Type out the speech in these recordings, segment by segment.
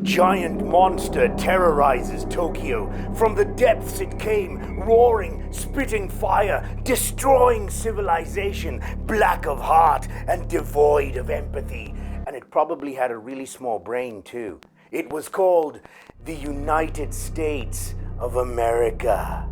giant monster terrorizes Tokyo. From the depths it came, roaring, spitting fire, destroying civilization, black of heart and devoid of empathy. And it probably had a really small brain too. It was called the United States of America.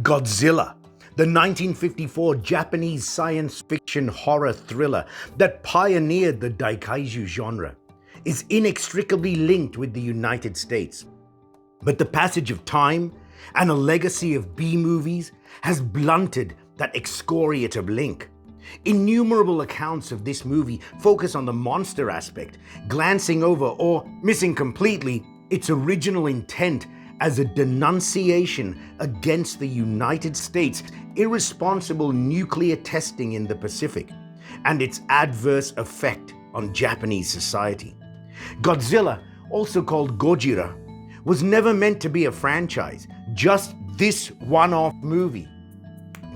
Godzilla, the 1954 Japanese science fiction horror thriller that pioneered the daikaiju genre, is inextricably linked with the United States. But the passage of time and a legacy of B-movies has blunted that excoriative link. Innumerable accounts of this movie focus on the monster aspect, glancing over or missing completely its original intent as a denunciation against the United States' irresponsible nuclear testing in the Pacific and its adverse effect on Japanese society. Godzilla, also called Gojira, was never meant to be a franchise, just this one-off movie.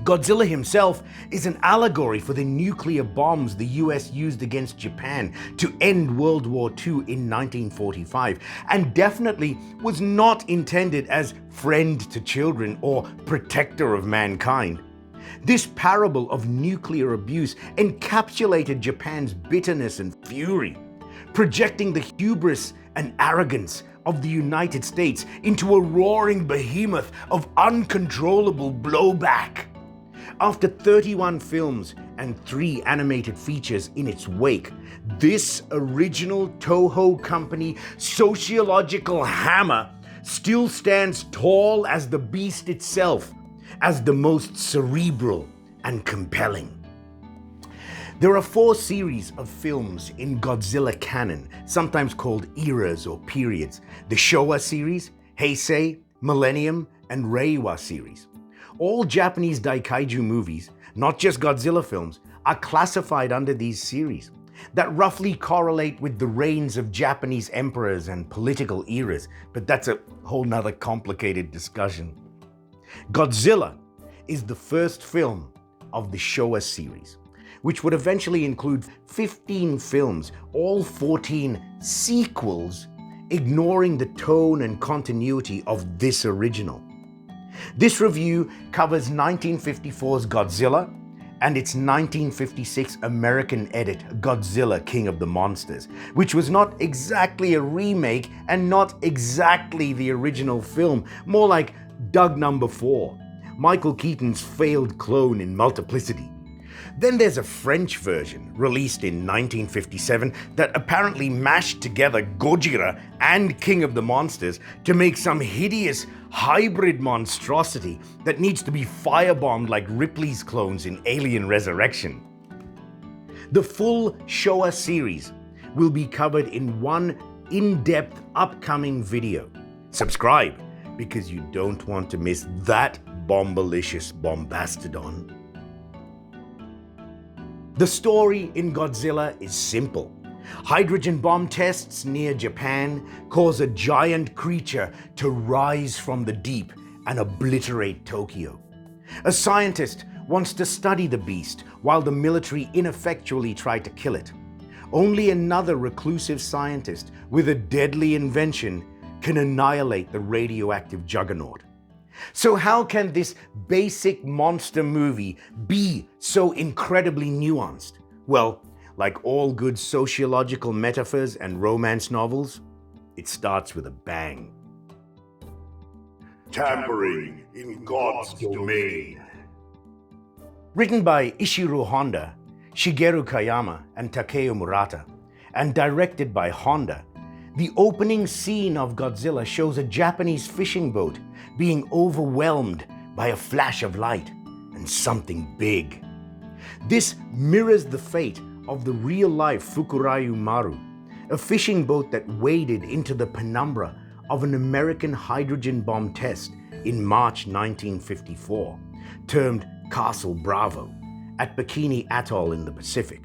Godzilla himself is an allegory for the nuclear bombs the US used against Japan to end World War II in 1945, and definitely was not intended as friend to children or protector of mankind. This parable of nuclear abuse encapsulated Japan's bitterness and fury, projecting the hubris and arrogance of the United States into a roaring behemoth of uncontrollable blowback. After 31 films and 3 animated features in its wake, this original Toho Company sociological hammer still stands tall as the beast itself, as the most cerebral and compelling. There are 4 series of films in Godzilla canon, sometimes called eras or periods: the Showa series, Heisei, Millennium, and Reiwa series. All Japanese daikaiju movies, not just Godzilla films, are classified under these series that roughly correlate with the reigns of Japanese emperors and political eras, but that's a whole nother complicated discussion. Godzilla is the first film of the Showa series, which would eventually include 15 films, all 14 sequels, ignoring the tone and continuity of this original. This review covers 1954's Godzilla and its 1956 American edit, Godzilla King of the Monsters, which was not exactly a remake and not exactly the original film, more like Doug Number 4, Michael Keaton's failed clone in Multiplicity. Then there's a French version released in 1957 that apparently mashed together Gojira and King of the Monsters to make some hideous hybrid monstrosity that needs to be firebombed like Ripley's clones in Alien Resurrection. The full Showa series will be covered in one in-depth upcoming video. Subscribe, because you don't want to miss that bombalicious bombastodon. The story in Godzilla is simple. Hydrogen bomb tests near Japan cause a giant creature to rise from the deep and obliterate Tokyo. A scientist wants to study the beast while the military ineffectually try to kill it. Only another reclusive scientist with a deadly invention can annihilate the radioactive juggernaut. So how can this basic monster movie be so incredibly nuanced? Well, like all good sociological metaphors and romance novels, it starts with a bang. Tampering in God's domain. Written by Ishirô Honda, Shigeru Kayama, and Takeo Murata, and directed by Honda, the opening scene of Godzilla shows a Japanese fishing boat being overwhelmed by a flash of light and something big. This mirrors the fate of the real-life Fukurayu Maru, a fishing boat that waded into the penumbra of an American hydrogen bomb test in March 1954, termed Castle Bravo, at Bikini Atoll in the Pacific.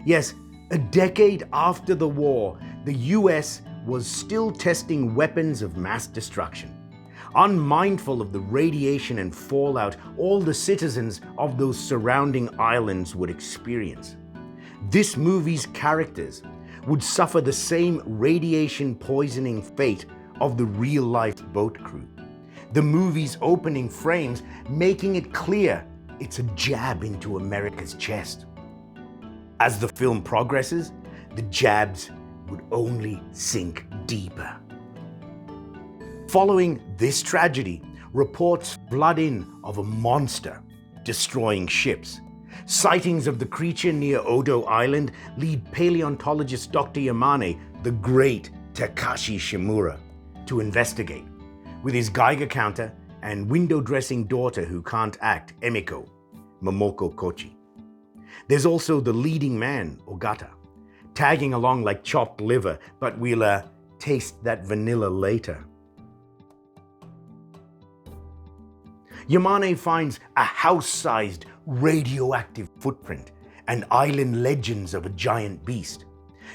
Yes, a decade after the war, the US was still testing weapons of mass destruction, unmindful of the radiation and fallout all the citizens of those surrounding islands would experience. This movie's characters would suffer the same radiation poisoning fate of the real-life boat crew. The movie's opening frames making it clear it's a jab into America's chest. As the film progresses, the jabs would only sink deeper. Following this tragedy, reports flood in of a monster destroying ships. Sightings of the creature near Odo Island lead paleontologist Dr. Yamane, the great Takashi Shimura, to investigate, with his Geiger counter and window-dressing daughter who can't act, Emiko, Momoko Kôchi. There's also the leading man, Ogata, tagging along like chopped liver, but we'll taste that vanilla later. Yamane finds a house-sized radioactive footprint and island legends of a giant beast.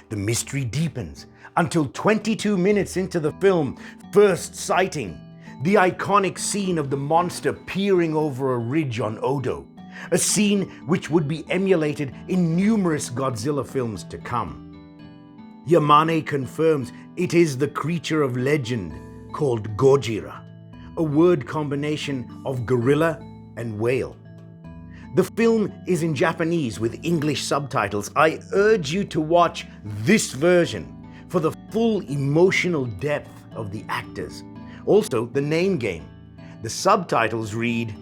The mystery deepens until 22 minutes into the film, first sighting, the iconic scene of the monster peering over a ridge on Odo, a scene which would be emulated in numerous Godzilla films to come. Yamane confirms it is the creature of legend called Gojira, a word combination of gorilla and whale. The film is in Japanese with English subtitles. I urge you to watch this version for the full emotional depth of the actors. Also, the name game. The subtitles read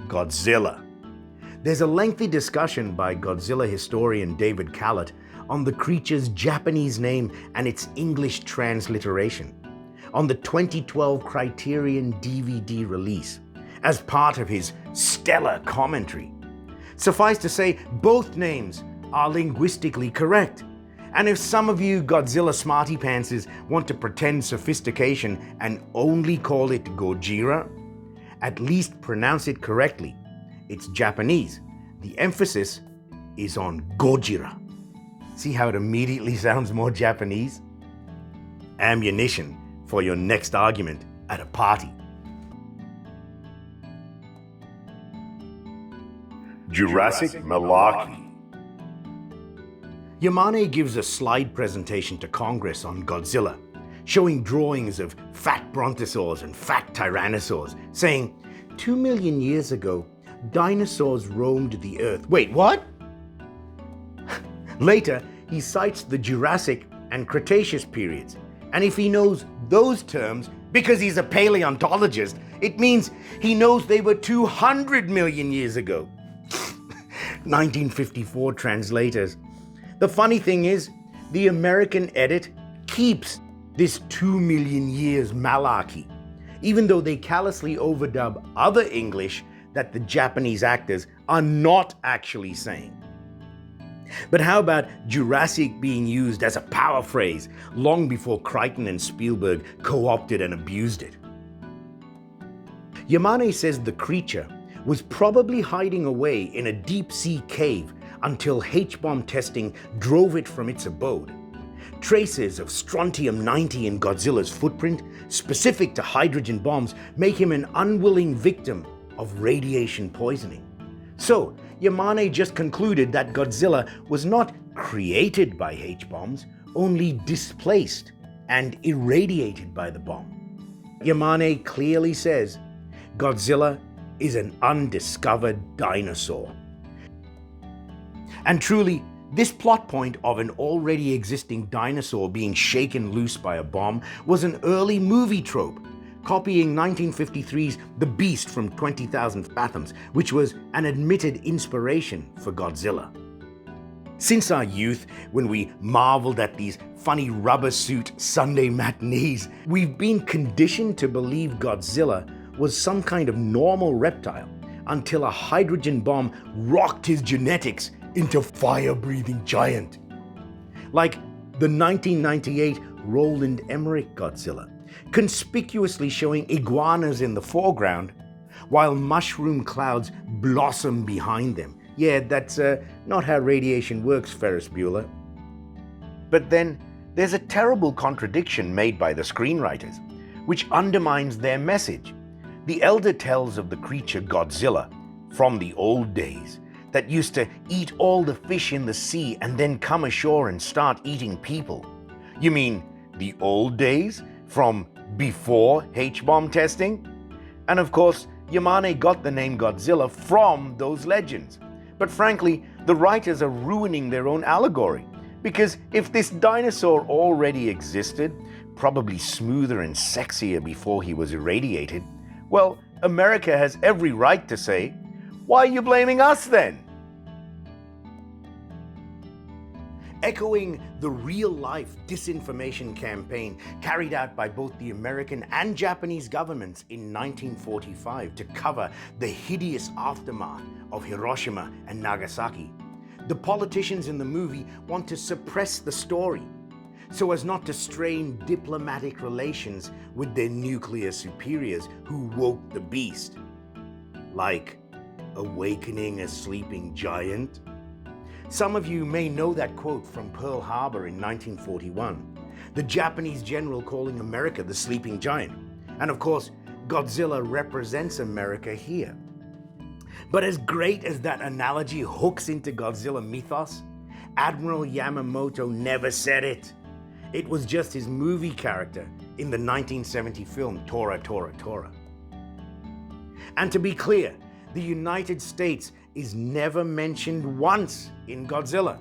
Godzilla. There's a lengthy discussion by Godzilla historian David Callett on the creature's Japanese name and its English transliteration on the 2012 Criterion DVD release as part of his stellar commentary. Suffice to say, both names are linguistically correct. And if some of you Godzilla smarty pantses want to pretend sophistication and only call it Gojira, at least pronounce it correctly. It's Japanese. The emphasis is on Gojira. See how it immediately sounds more Japanese? Ammunition for your next argument at a party. Jurassic Malarkey. Yamane gives a slide presentation to Congress on Godzilla, showing drawings of fat brontosaurs and fat tyrannosaurs, saying, 2 million years ago, dinosaurs roamed the earth. Wait, what? Later, he cites the Jurassic and Cretaceous periods, and if he knows those terms because he's a paleontologist, it means he knows they were 200 million years ago. 1954 translators. The funny thing is, the American edit keeps this 2 million years malarkey, even though they callously overdub other English that the Japanese actors are not actually saying. But how about Jurassic being used as a power phrase long before Crichton and Spielberg co-opted and abused it? Yamane says the creature was probably hiding away in a deep-sea cave until H-bomb testing drove it from its abode. Traces of strontium-90 in Godzilla's footprint, specific to hydrogen bombs, make him an unwilling victim of radiation poisoning. So, Yamane just concluded that Godzilla was not created by H-bombs, only displaced and irradiated by the bomb. Yamane clearly says Godzilla is an undiscovered dinosaur. And truly, this plot point of an already existing dinosaur being shaken loose by a bomb was an early movie trope, copying 1953's The Beast from 20,000 Fathoms, which was an admitted inspiration for Godzilla. Since our youth, when we marveled at these funny rubber suit Sunday matinees, we've been conditioned to believe Godzilla was some kind of normal reptile until a hydrogen bomb rocked his genetics into fire-breathing giant. Like the 1998 Roland Emmerich Godzilla, conspicuously showing iguanas in the foreground, while mushroom clouds blossom behind them. Yeah, that's not how radiation works, Ferris Bueller. But then, there's a terrible contradiction made by the screenwriters, which undermines their message. The elder tells of the creature Godzilla from the old days that used to eat all the fish in the sea and then come ashore and start eating people. You mean the old days from before H-bomb testing? And of course, Yamane got the name Godzilla from those legends. But frankly, the writers are ruining their own allegory. Because if this dinosaur already existed, probably smoother and sexier before he was irradiated, well, America has every right to say, why are you blaming us then? Echoing the real-life disinformation campaign carried out by both the American and Japanese governments in 1945 to cover the hideous aftermath of Hiroshima and Nagasaki, the politicians in the movie want to suppress the story so as not to strain diplomatic relations with their nuclear superiors who woke the beast. Like awakening a sleeping giant? Some of you may know that quote from Pearl Harbor in 1941, the Japanese general calling America the sleeping giant. And of course, Godzilla represents America here. But as great as that analogy hooks into Godzilla mythos, Admiral Yamamoto never said it. It was just his movie character in the 1970 film Tora, Tora, Tora. And to be clear, the United States is never mentioned once in Godzilla.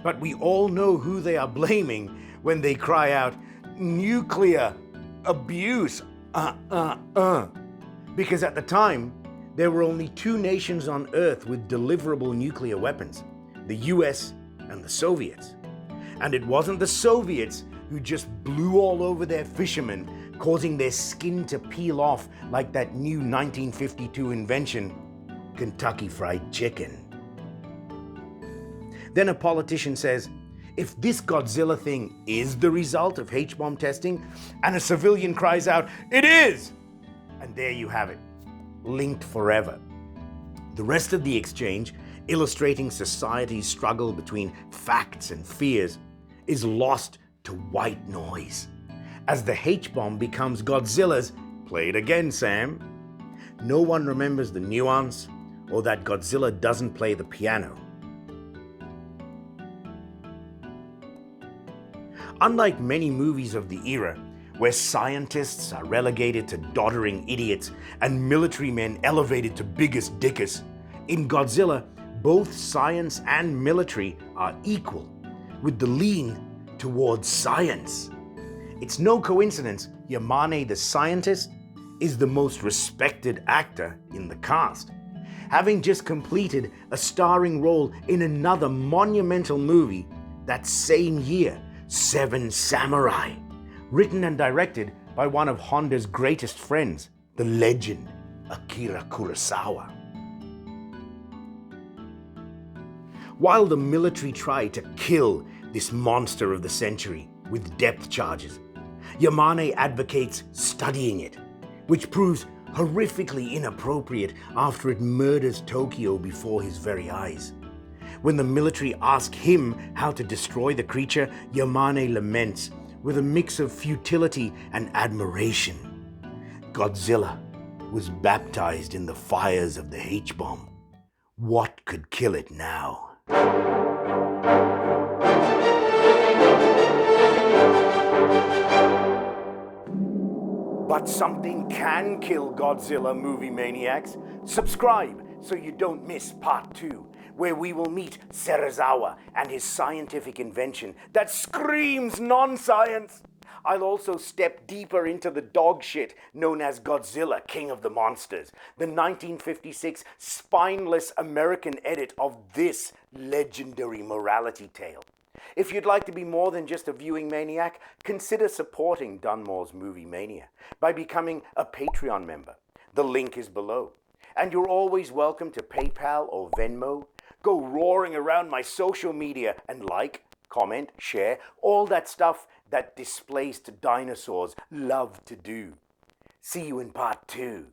But we all know who they are blaming when they cry out, nuclear abuse, Because at the time, there were only two nations on Earth with deliverable nuclear weapons, the US and the Soviets. And it wasn't the Soviets who just blew all over their fishermen, causing their skin to peel off like that new 1952 invention, Kentucky Fried Chicken. Then a politician says, if this Godzilla thing is the result of H-bomb testing, and a civilian cries out, it is! And there you have it, linked forever. The rest of the exchange, illustrating society's struggle between facts and fears, is lost to white noise, as the H-bomb becomes Godzilla's, play it again, Sam. No one remembers the nuance, or that Godzilla doesn't play the piano. Unlike many movies of the era, where scientists are relegated to doddering idiots and military men elevated to biggest dickus, in Godzilla, both science and military are equal, with the lean towards science. It's no coincidence Yamane the scientist is the most respected actor in the cast, having just completed a starring role in another monumental movie that same year, Seven Samurai, written and directed by one of Honda's greatest friends, the legend Akira Kurosawa. While the military tried to kill this monster of the century with depth charges, Yamane advocates studying it, which proves horrifically inappropriate after it murders Tokyo before his very eyes. When the military ask him how to destroy the creature, Yamane laments with a mix of futility and admiration. Godzilla was baptized in the fires of the H-bomb. What could kill it now? But something can kill Godzilla, movie maniacs. Subscribe so you don't miss part 2, where we will meet Serizawa and his scientific invention that screams non-science. I'll also step deeper into the dog shit known as Godzilla, King of the Monsters, the 1956 spineless American edit of this legendary morality tale. If you'd like to be more than just a viewing maniac, consider supporting Dunmore's Movie Mania by becoming a Patreon member. The link is below. And you're always welcome to PayPal or Venmo. Go roaring around my social media and like, comment, share, all that stuff that displaced dinosaurs love to do. See you in part 2.